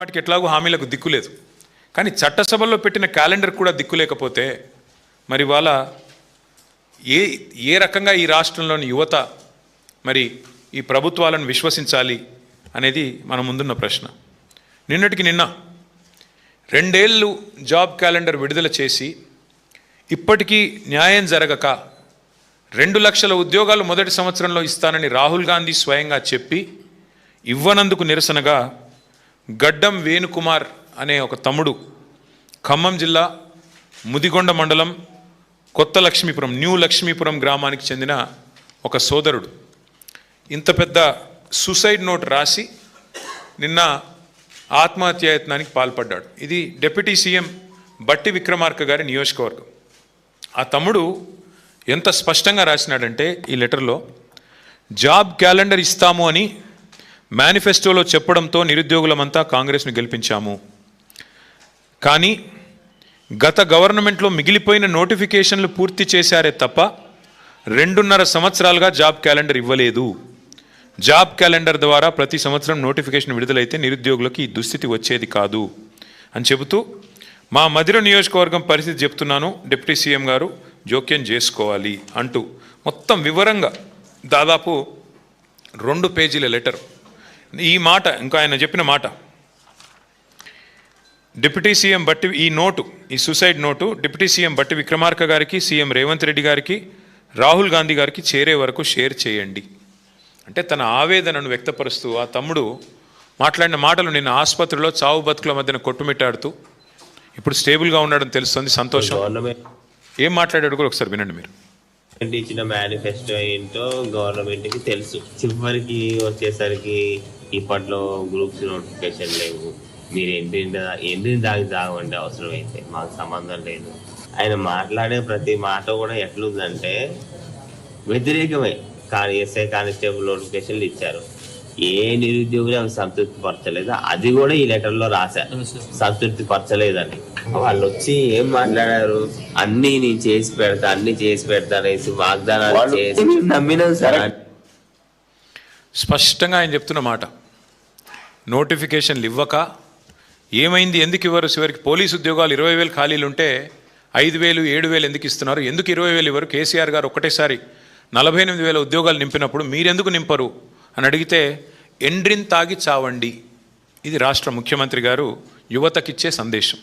వాటికి ఎట్లాగో హామీలకు దిక్కులేదు. కానీ చట్టసభల్లో పెట్టిన క్యాలెండర్ కూడా దిక్కులేకపోతే మరి వాళ్ళ ఏ రకంగా ఈ రాష్ట్రంలోని యువత మరి ఈ ప్రభుత్వాలను విశ్వసించాలి అనేది మన ముందున్న ప్రశ్న. నిన్నటికి నిన్న 2 ఏళ్ళు జాబ్ క్యాలెండర్ విడుదల చేసి ఇప్పటికీ న్యాయం జరగక 2 లక్షల ఉద్యోగాలు మొదటి సంవత్సరంలో ఇస్తానని రాహుల్ గాంధీ స్వయంగా చెప్పి ఇవ్వనందుకు నిరసనగా గడ్డం వేణుకుమార్ అనే ఒక తమ్ముడు ఖమ్మం జిల్లా ముదిగొండ మండలం కొత్త లక్ష్మీపురం న్యూ లక్ష్మీపురం గ్రామానికి చెందిన ఒక సోదరుడు ఇంత పెద్ద సూసైడ్ నోట్ రాసి నిన్న ఆత్మహత్యాయత్నానికి పాల్పడ్డాడు. ఇది డిప్యూటీ సీఎం బట్టి విక్రమార్క గారి నియోజకవర్గం. ఆ తమ్ముడు ఎంత స్పష్టంగా రాసినాడంటే ఈ లెటర్లో, జాబ్ క్యాలెండర్ ఇస్తాము అని మేనిఫెస్టోలో చెప్పడంతో నిరుద్యోగులమంతా కాంగ్రెస్ను గెలిపించాము. కానీ గత గవర్నమెంట్లో మిగిలిపోయిన నోటిఫికేషన్లు పూర్తి చేశారే తప్ప 2.5 సంవత్సరాలుగా జాబ్ క్యాలెండర్ ఇవ్వలేదు. జాబ్ క్యాలెండర్ ద్వారా ప్రతి సంవత్సరం నోటిఫికేషన్ విడుదలైతే నిరుద్యోగులకు ఈ దుస్థితి వచ్చేది కాదు అని చెబుతూ, మా మధిర నియోజకవర్గం పరిస్థితి చెప్తున్నాను, డిప్యూటీ సీఎం గారు జోక్యం చేసుకోవాలి అంటూ మొత్తం వివరంగా దాదాపు 2 పేజీల లెటర్. ఈ మాట ఇంకా ఆయన చెప్పిన మాట, డిప్యూటీ సీఎం బట్టి ఈ సూసైడ్ నోటు డిప్యూటీ సీఎం బట్టి విక్రమార్క గారికి, సీఎం రేవంత్ రెడ్డి గారికి, రాహుల్ గాంధీ గారికి చేరే వరకు షేర్ చేయండి అంటే తన ఆవేదనను వ్యక్తపరుస్తూ ఆ తమ్ముడు మాట్లాడిన మాటలు నిన్న ఆసుపత్రిలో చావు బతుకుల మధ్యన కొట్టుమిట్టాడుతూ ఇప్పుడు స్టేబుల్గా ఉన్నాడని తెలుస్తుంది. సంతోషం. ఏం మాట్లాడాడు కూడా ఒకసారి వినండి మీరు. ఇచ్చిన మేనిఫెస్టో ఏంటో గవర్నమెంట్కి తెలుసు. చివరికి వచ్చేసరికి ఇప్పట్లో గ్రూప్స్ నోటిఫికేషన్ లేవు. మీరు ఎండిని దాగండి అవసరమైతే, మాకు సంబంధం లేదు. ఆయన మాట్లాడే ప్రతి మాట కూడా ఎట్లుందంటే వ్యతిరేకమే. కానీ ఎస్ఐ కానిస్టేబుల్ నోటిఫికేషన్లు ఇచ్చారు, ఏ నిరుద్యోగులు అవి సంతృప్తి పరచలేదు. అది కూడా ఈ లెటర్లో రాశారు, సంతృప్తి పరచలేదని. వాళ్ళు వచ్చి ఏం మాట్లాడారు, అన్ని నేను చేసి పెడతా అనేసి వాగ్దానాలు చేసి నమ్మినాం సార్. స్పష్టంగా ఆయన చెప్తున్న మాట, నోటిఫికేషన్లు ఇవ్వక ఏమైంది, ఎందుకు ఇవ్వరు? చివరికి పోలీసు ఉద్యోగాలు 20,000 ఖాళీలు ఉంటే 5,000 7,000 ఎందుకు ఇస్తున్నారు? ఎందుకు 20,000 ఇవ్వరు? కేసీఆర్ గారు ఒకటేసారి 48,000 ఉద్యోగాలు నింపినప్పుడు మీరెందుకు నింపరు అని అడిగితే ఎండ్రిన్ తాగి చావండి. ఇది రాష్ట్ర ముఖ్యమంత్రి గారు యువతకిచ్చే సందేశం.